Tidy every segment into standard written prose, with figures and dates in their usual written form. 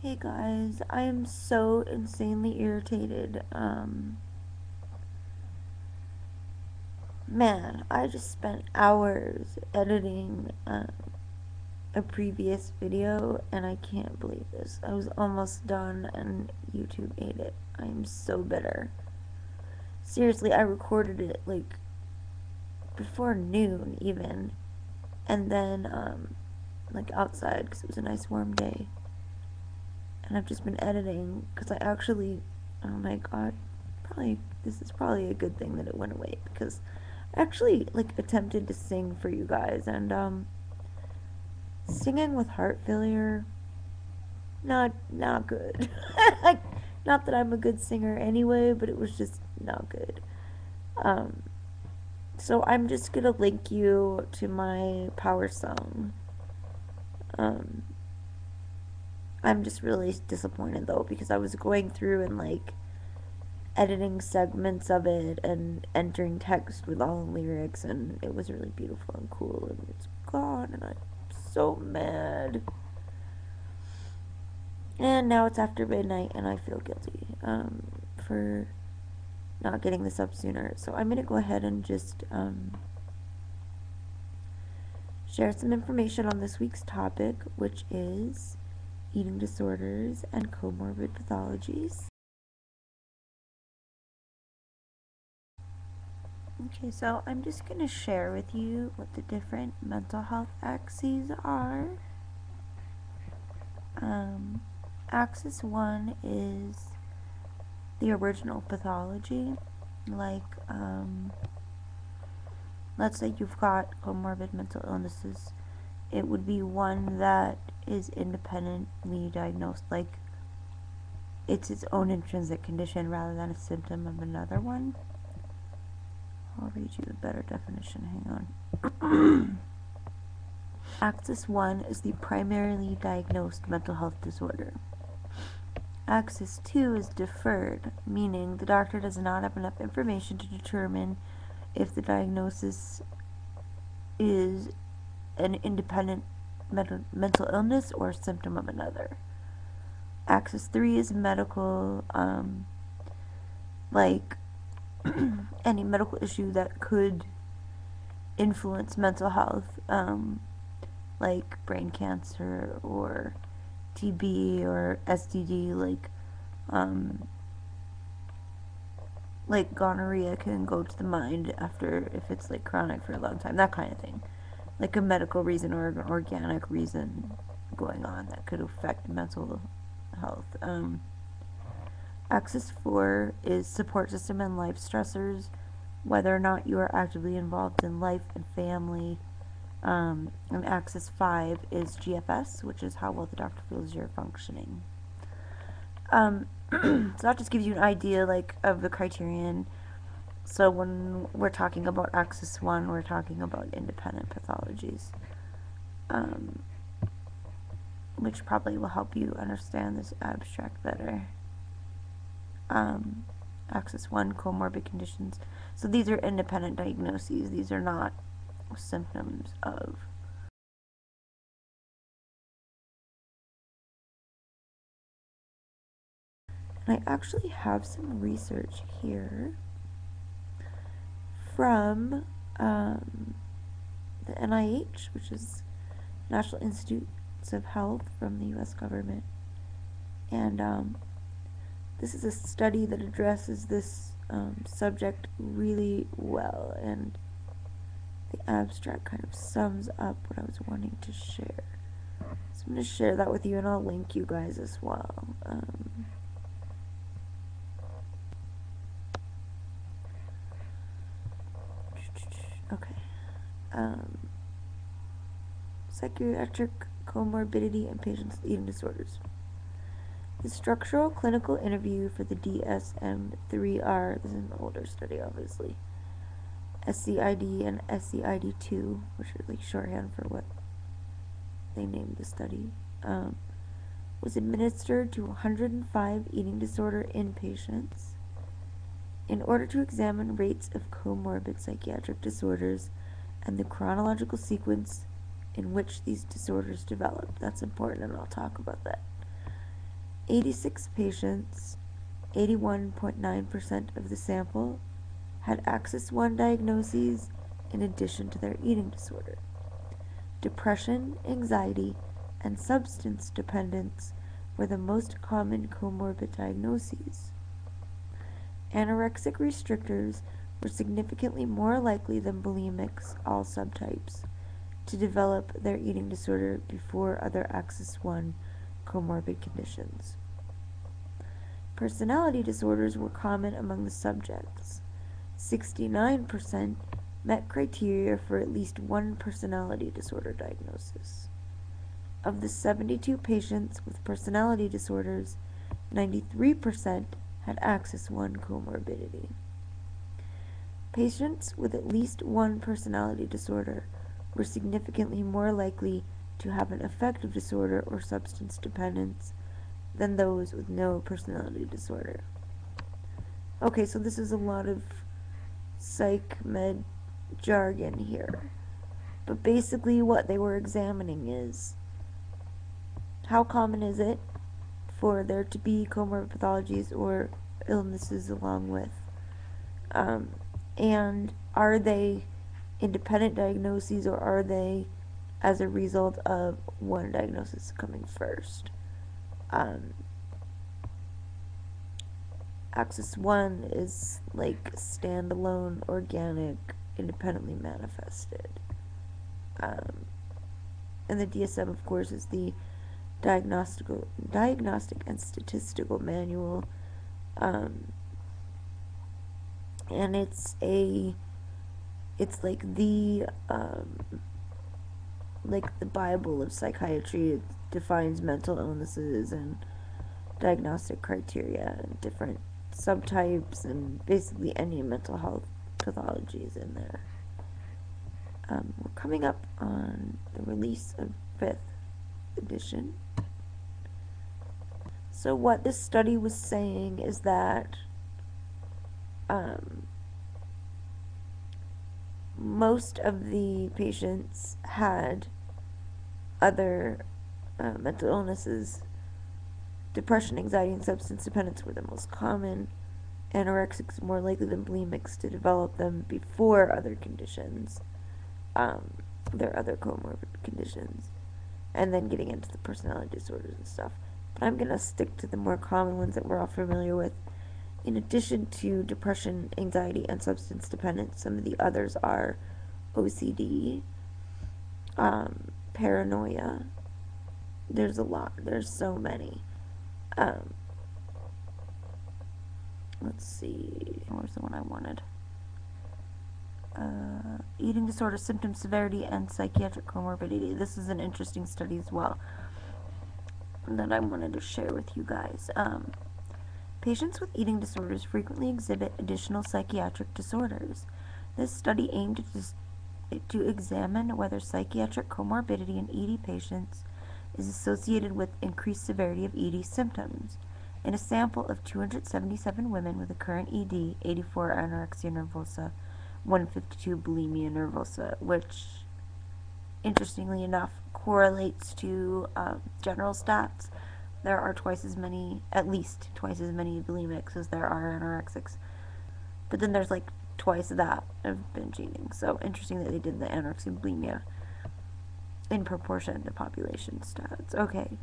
Hey guys, I am so insanely irritated. Man, I just spent hours editing a previous video and I can't believe this. I was almost done and YouTube ate it. I am so bitter. Seriously, I recorded it like before noon even, and then like outside because it was a nice warm day. And I've just been editing because I actually, oh my god, this is probably a good thing that it went away because I actually like attempted to sing for you guys, and singing with heart failure, not good. Not that I'm a good singer anyway, but it was just not good. Um, so I'm just gonna link you to my power song. Um, I'm just really disappointed though because I was going through and like editing segments of it and entering text with all the lyrics, and it was really beautiful and cool, and it's gone, and I'm so mad. And now it's after midnight, and I feel guilty for not getting this up sooner. So I'm gonna go ahead and just share some information on this week's topic, which is eating disorders and comorbid pathologies. Okay, so I'm just going to share with you what the different mental health axes are. Axis 1 is the original pathology, like, let's say you've got comorbid mental illnesses. It would be one that is independently diagnosed, like it's its own intrinsic condition rather than a symptom of another one. I'll read you a better definition, hang on. Axis 1 is the primarily diagnosed mental health disorder. Axis 2 is deferred, meaning the doctor does not have enough information to determine if the diagnosis is an independent mental illness or a symptom of another. Axis 3 is medical, like any medical issue that could influence mental health, like brain cancer or TB or STD, like gonorrhea can go to the mind after if it's like chronic for a long time, that kind of thing. Like a medical reason or an organic reason going on that could affect mental health. Axis 4 is support system and life stressors, whether or not you are actively involved in life and family. And Axis 5 is GFS, which is how well the doctor feels you're functioning. So that just gives you an idea like of the criterion. So when we're talking about Axis 1, we're talking about independent pathologies, which probably will help you understand this abstract better. Axis 1, comorbid conditions. So these are independent diagnoses. These are not symptoms of. And I actually have some research here from the NIH, which is National Institutes of Health from the U.S. government. And this is a study that addresses this subject really well, and the abstract kind of sums up what I was wanting to share. So I'm going to share that with you, and I'll link you guys as well. Okay. Psychiatric comorbidity in patients with eating disorders. The structural clinical interview for the DSM-3R, this is an older study obviously, SCID and SCID2, which are like shorthand for what they named the study, was administered to 105 eating disorder inpatients in order to examine rates of comorbid psychiatric disorders and the chronological sequence in which these disorders develop. That's important, and I'll talk about that. 86 patients, 81.9% of the sample, had Axis 1 diagnoses in addition to their eating disorder. Depression, anxiety, and substance dependence were the most common comorbid diagnoses. Anorexic restrictors were significantly more likely than bulimics, all subtypes, to develop their eating disorder before other Axis 1 comorbid conditions. Personality disorders were common among the subjects. 69% met criteria for at least one personality disorder diagnosis. Of the 72 patients with personality disorders, 93% had Axis 1 comorbidity. Patients with at least one personality disorder were significantly more likely to have an affective disorder or substance dependence than those with no personality disorder. Okay, so this is a lot of psych med jargon here. But basically what they were examining is how common is it for there to be comorbid pathologies or illnesses along with, and are they independent diagnoses or are they as a result of one diagnosis coming first. Axis 1 is like standalone, organic, independently manifested. And the DSM, of course, is the Diagnostic and Statistical Manual. And it's like the Bible of psychiatry. It defines mental illnesses and diagnostic criteria and different subtypes and basically any mental health pathologies in there. We're coming up on the release of 5th edition. So what this study was saying is that most of the patients had other mental illnesses. Depression, anxiety, and substance dependence were the most common. Anorexics more likely than bulimics to develop them before other conditions, their other comorbid conditions, and then getting into the personality disorders and stuff. But I'm going to stick to the more common ones that we're all familiar with. In addition to depression, anxiety, and substance dependence, some of the others are OCD, paranoia. There's a lot. There's so many. Let's see. Where's the one I wanted? Eating disorder, symptom, severity, and psychiatric comorbidity. This is an interesting study as well that I wanted to share with you guys. Patients with eating disorders frequently exhibit additional psychiatric disorders. This study aimed to examine whether psychiatric comorbidity in ED patients is associated with increased severity of ED symptoms. In a sample of 277 women with a current ED, 84 anorexia nervosa, 152 bulimia nervosa, which, interestingly enough, correlates to general stats. There are at least twice as many bulimics as there are anorexics. But then there's like twice that of binge eating. So interesting that they did the anorexia and bulimia in proportion to population stats. Okay.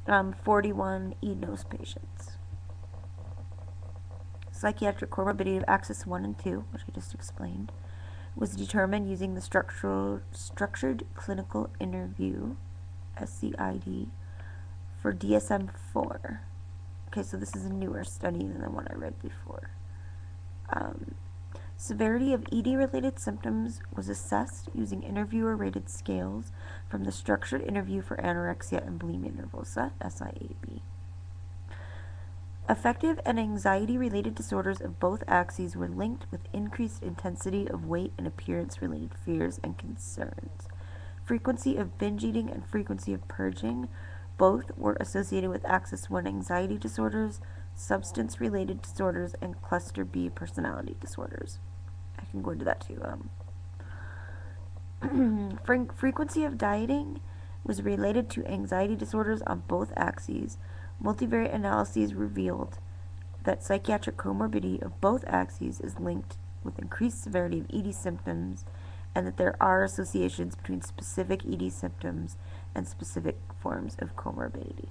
41 EDNOS patients. Psychiatric comorbidity of Axis 1 and 2, which I just explained, was determined using the Structured Clinical Interview, SCID, for DSM-4. Okay, so this is a newer study than the one I read before. Severity of ED-related symptoms was assessed using interviewer-rated scales from the Structured Interview for Anorexia and Bulimia Nervosa, SIAB. Affective and anxiety-related disorders of both axes were linked with increased intensity of weight and appearance-related fears and concerns. Frequency of binge eating and frequency of purging both were associated with Axis 1 anxiety disorders, substance-related disorders, and Cluster B personality disorders. I can go into that too. Frequency of dieting was related to anxiety disorders on both axes, Multivariate analyses revealed that psychiatric comorbidity of both axes is linked with increased severity of ED symptoms, and that there are associations between specific ED symptoms and specific forms of comorbidity.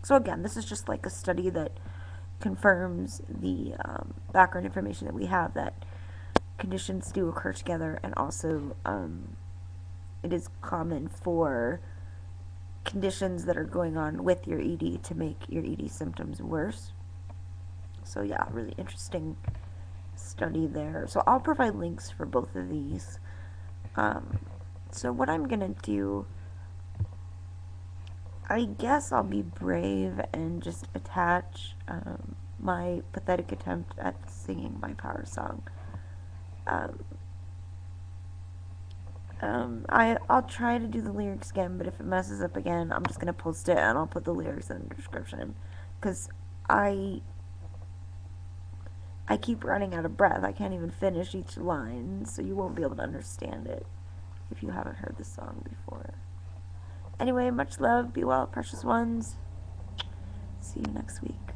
So again, this is just like a study that confirms the background information that we have, that conditions do occur together, and also it is common for conditions that are going on with your ED to make your ED symptoms worse. So yeah, really interesting study there. So I'll provide links for both of these. So what I'm gonna do, I guess I'll be brave and just attach my pathetic attempt at singing my power song. I'll try to do the lyrics again, but if it messes up again, I'm just gonna post it and I'll put the lyrics in the description, because I keep running out of breath. I can't even finish each line, so you won't be able to understand it if you haven't heard the song before. Anyway, much love, be well, precious ones. See you next week.